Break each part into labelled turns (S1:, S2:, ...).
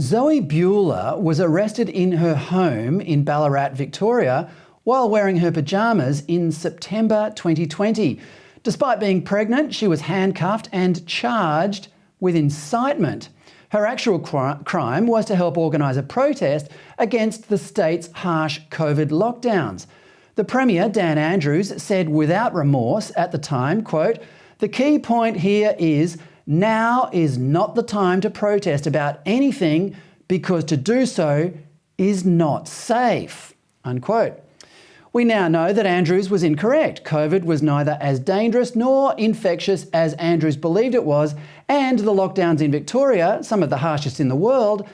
S1: Zoe Bueller was arrested in her home in Ballarat, Victoria, while wearing her pyjamas in September 2020. Despite being pregnant, she was handcuffed and charged with incitement. Her actual crime was to help organise a protest against the state's harsh COVID lockdowns. The Premier, Dan Andrews, said without remorse at the time, quote, "The key point here is now is not the time to protest about anything because to do so is not safe," unquote. We now know that Andrews was incorrect. COVID was neither as dangerous nor infectious as Andrews believed it was, and the lockdowns in Victoria, some of the harshest in the world,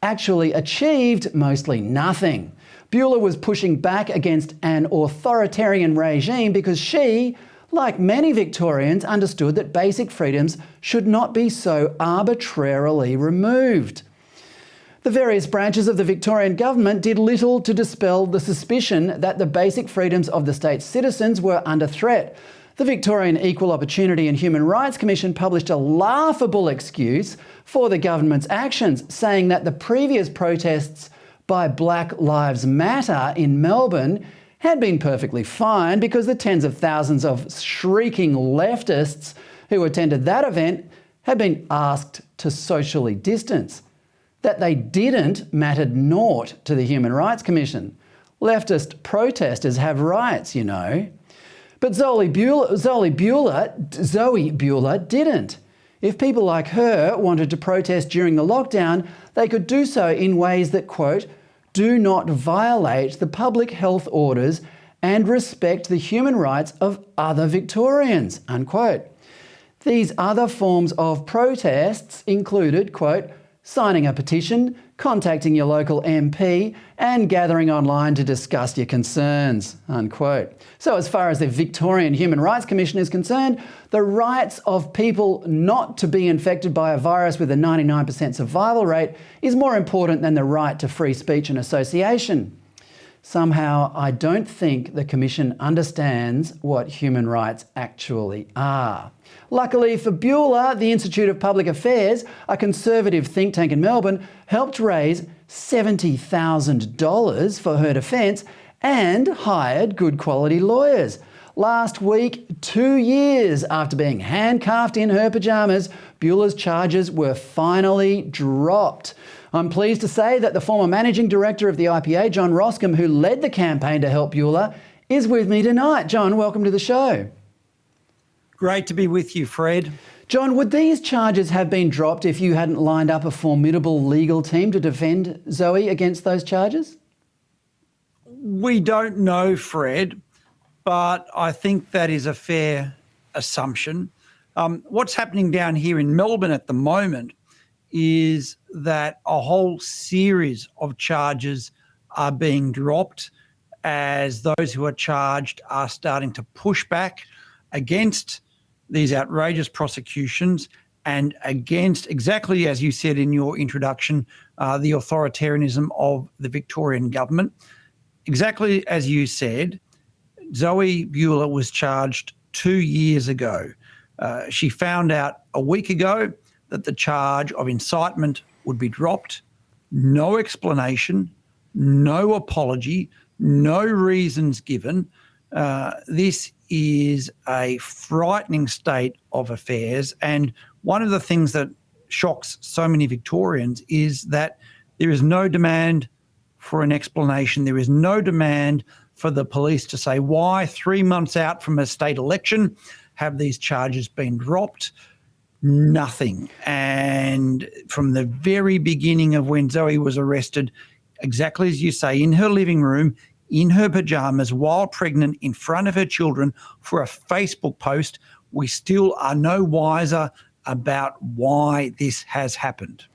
S1: actually achieved mostly nothing. Bueller was pushing back against an authoritarian regime because she, like many Victorians, understood that basic freedoms should not be so arbitrarily removed. The various branches of the Victorian government did little to dispel the suspicion that the basic freedoms of the state's citizens were under threat. The Victorian Equal Opportunity and Human Rights Commission published a laughable excuse for the government's actions, saying that the previous protests by Black Lives Matter in Melbourne had been perfectly fine because the tens of thousands of shrieking leftists who attended that event had been asked to socially distance. That they didn't mattered naught to the Human Rights Commission. Leftist protesters have rights, you know. But Zoe Bueller didn't. If people like her wanted to protest during the lockdown, they could do so in ways that, quote, "do not violate the public health orders and respect the human rights of other Victorians," unquote. These other forms of protests included, quote, "signing a petition, contacting your local MP and gathering online to discuss your concerns," unquote. So as far as the Victorian Human Rights Commission is concerned, the rights of people not to be infected by a virus with a 99% survival rate is more important than the right to free speech and association. Somehow, I don't think the Commission understands what human rights actually are. Luckily for Bueller, the Institute of Public Affairs, a conservative think tank in Melbourne, helped raise $70,000 for her defence and hired good quality lawyers. Last week, 2 years after being handcuffed in her pyjamas, Bueller's charges were finally dropped. I'm pleased to say that the former managing director of the IPA, John Roskam, who led the campaign to help Bueller, is with me tonight. John, welcome to the show.
S2: Great to be with you, Fred.
S1: John, would these charges have been dropped if you hadn't lined up a formidable legal team to defend Zoe against those charges?
S2: We don't know, Fred, but I think that is a fair assumption. What's happening down here in Melbourne at the moment is that a whole series of charges are being dropped as those who are charged are starting to push back against these outrageous prosecutions and against, exactly as you said in your introduction, the authoritarianism of the Victorian government. Exactly as you said, Zoe Bueller was charged 2 years ago. She found out a week ago that the charge of incitement would be dropped. No explanation, no apology, no reasons given. This is a frightening state of affairs. And one of the things that shocks so many Victorians is that there is no demand for an explanation. There is no demand for the police to say why 3 months out from a state election have these charges been dropped. Nothing. And from the very beginning of when Zoe was arrested, exactly as you say, in her living room, in her pyjamas, while pregnant, in front of her children for a Facebook post, we still are no wiser about why this has happened.